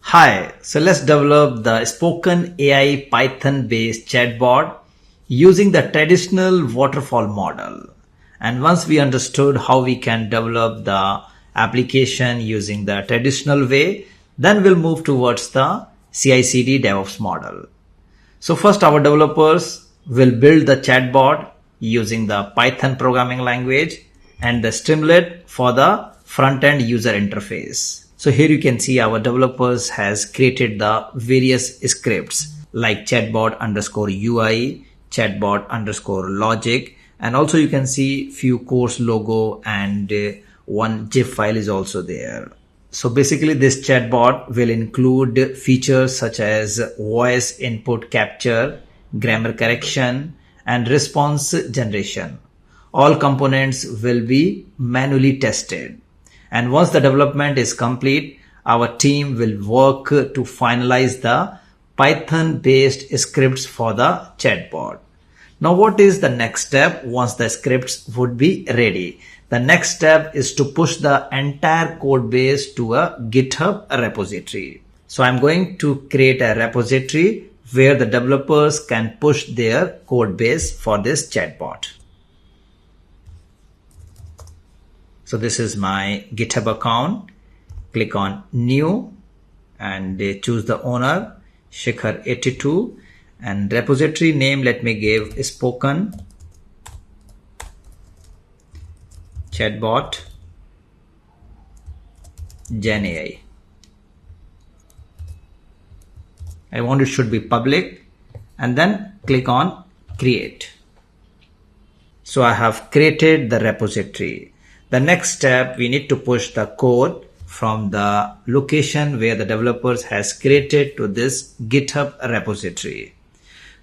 Hi, so let's develop the spoken AI Python based chatbot using the traditional waterfall model. And once we understood how we can develop the application using the traditional way, then we'll move towards the CI/CD DevOps model. So first our developers will build the chatbot using the Python programming language and the Streamlit for the front-end user interface. So here you can see our developers has created the various scripts like chatbot underscore UI, chatbot underscore logic, and also you can see few course logo and one GIF file is also there. So basically this chatbot will include features such as voice input capture, grammar correction, and response generation. All components will be manually tested. And once the development is complete, our team will work to finalize the Python based scripts for the chatbot. Now what is the next step once the scripts would be ready? The next step is to push the entire code base to a GitHub repository. So I'm going to create a repository where the developers can push their code base for this chatbot. So this is my GitHub account. Click on new and choose the owner, Shikhar82, and repository name let me give spoken chatbot Gen AI. I want it should be public and then click on create. So I have created the repository. The next step, we need to push the code from the location where the developers has created to this GitHub repository.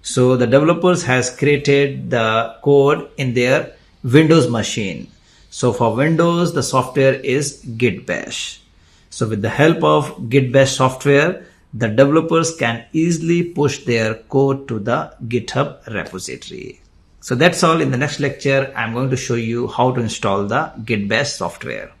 So the developers has created the code in their Windows machine. So for Windows, the software is Git Bash. So with the help of Git Bash software, the developers can easily push their code to the GitHub repository. So that's all. In the next lecture, I'm going to show you how to install the Git Bash software.